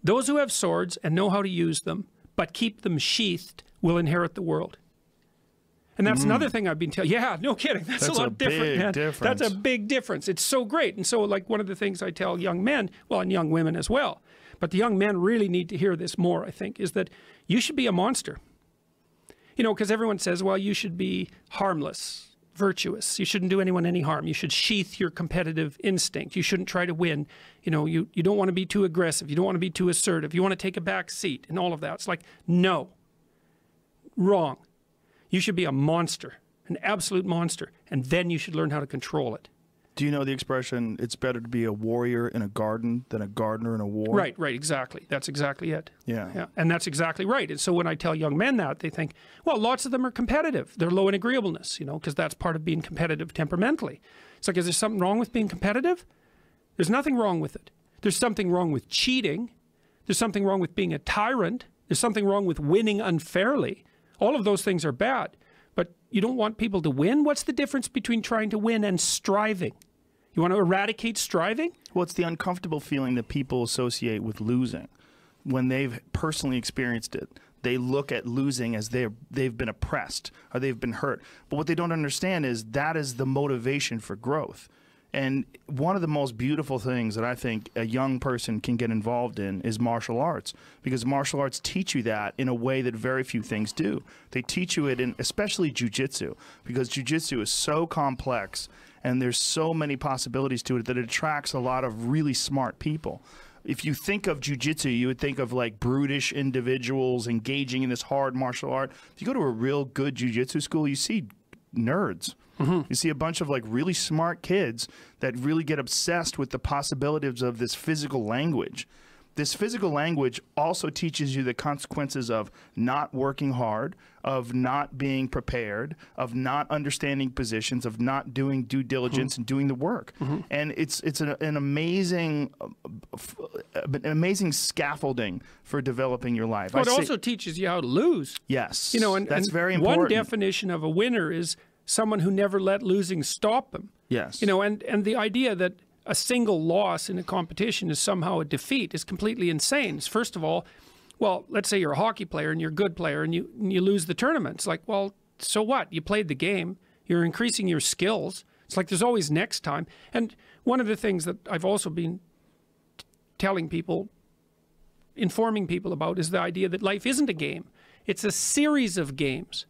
Those who have swords and know how to use them, but keep them sheathed, will inherit the world. And that's another thing I've been telling. Yeah, no kidding. That's a lot different, man. That's a big difference. It's so great. And so, like, one of the things I tell young men, well, and young women as well, but the young men really need to hear this more, I think, is that you should be a monster. You know, because everyone says, well, you should be harmless, virtuous. You shouldn't do anyone any harm. You should sheath your competitive instinct. You shouldn't try to win. You know, you don't want to be too aggressive. You don't want to be too assertive. You want to take a back seat and all of that. It's like, no. Wrong. You should be a monster, an absolute monster, and then you should learn how to control it. Do you know the expression, it's better to be a warrior in a garden than a gardener in a war? Right, exactly. That's exactly it. Yeah. And that's exactly right. And so when I tell young men that, they think, well, lots of them are competitive. They're low in agreeableness, you know, because that's part of being competitive temperamentally. It's like, is there something wrong with being competitive? There's nothing wrong with it. There's something wrong with cheating. There's something wrong with being a tyrant. There's something wrong with winning unfairly. All of those things are bad, but you don't want people to win? What's the difference between trying to win and striving? You want to eradicate striving? Well, it's the uncomfortable feeling that people associate with losing. When they've personally experienced it, they look at losing as they've been oppressed or they've been hurt. But what they don't understand is that is the motivation for growth. And one of the most beautiful things that I think a young person can get involved in is martial arts, because martial arts teach you that in a way that very few things do. They teach you it in especially jiu-jitsu, because jiu-jitsu is so complex and there's so many possibilities to it that it attracts a lot of really smart people. If you think of jiu-jitsu, you would think of like brutish individuals engaging in this hard martial art. If you go to a real good jiu-jitsu school, you see nerds. You see a bunch of like really smart kids that really get obsessed with the possibilities of this physical language. This physical language also teaches you the consequences of not working hard, of not being prepared, of not understanding positions, of not doing due diligence and doing the work. And it's an amazing scaffolding for developing your life. Well, it also teaches you how to lose. Yes, you know, and that's very important. One definition of a winner is someone who never let losing stop them. Yes. You know, and the idea that a single loss in a competition is somehow a defeat is completely insane. First of all, well, let's say you're a hockey player and you're a good player and you lose the tournament. It's like, well, so what? You played the game. You're increasing your skills. It's like there's always next time. And one of the things that I've also been telling people, informing people about, is the idea that life isn't a game. It's a series of games.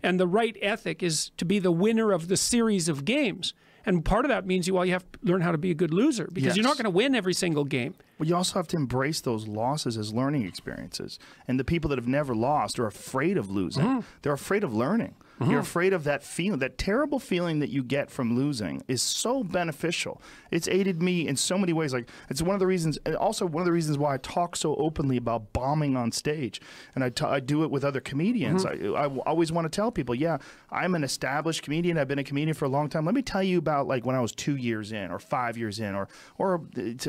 And the right ethic is to be the winner of the series of games. And part of that means you have to learn how to be a good loser, because you're not going to win every single game. Well, you also have to embrace those losses as learning experiences. And the people that have never lost are afraid of losing. They're afraid of learning. You're afraid of that feeling. That terrible feeling that you get from losing is so beneficial. It's aided me in so many ways. Like, it's one of the reasons, and also one of the reasons why I talk so openly about bombing on stage. And I do it with other comedians. I always want to tell people, yeah, I'm an established comedian. I've been a comedian for a long time. Let me tell you about like when I was 2 years in, or 5 years in, or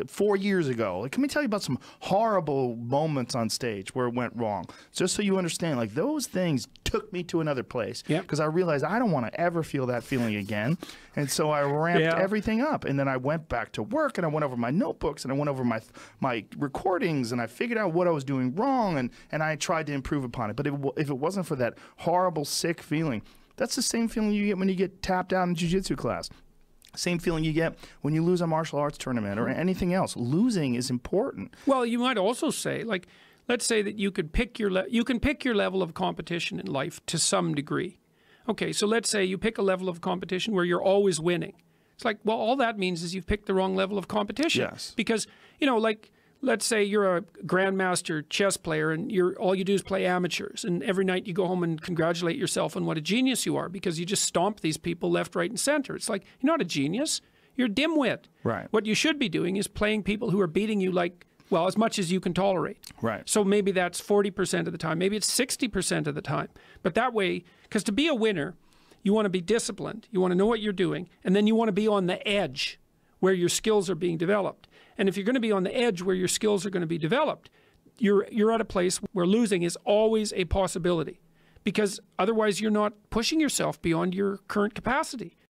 4 years ago. Like, let me tell you about some horrible moments on stage where it went wrong. Just so you understand, like, those things took me to another place. Because I realized I don't want to ever feel that feeling again. And so I ramped everything up. And then I went back to work, and I went over my notebooks, and I went over my recordings, and I figured out what I was doing wrong, and I tried to improve upon it. But if it wasn't for that horrible, sick feeling, that's the same feeling you get when you get tapped out in jiu-jitsu class. Same feeling you get when you lose a martial arts tournament or anything else. Losing is important. Well, you might also say, like, let's say that you could pick your level of competition in life to some degree. Okay, so let's say you pick a level of competition where you're always winning. It's like, well, all that means is you've picked the wrong level of competition. Yes. Because, you know, like, let's say you're a grandmaster chess player and all you do is play amateurs, and every night you go home and congratulate yourself on what a genius you are because you just stomp these people left, right, and center. It's like, you're not a genius. You're a dimwit. Right. What you should be doing is playing people who are beating you like, well, as much as you can tolerate. Right. So maybe that's 40% of the time. Maybe it's 60% of the time. But that way, because to be a winner, you want to be disciplined. You want to know what you're doing. And then you want to be on the edge where your skills are being developed. And if you're going to be on the edge where your skills are going to be developed, you're at a place where losing is always a possibility. Because otherwise you're not pushing yourself beyond your current capacity.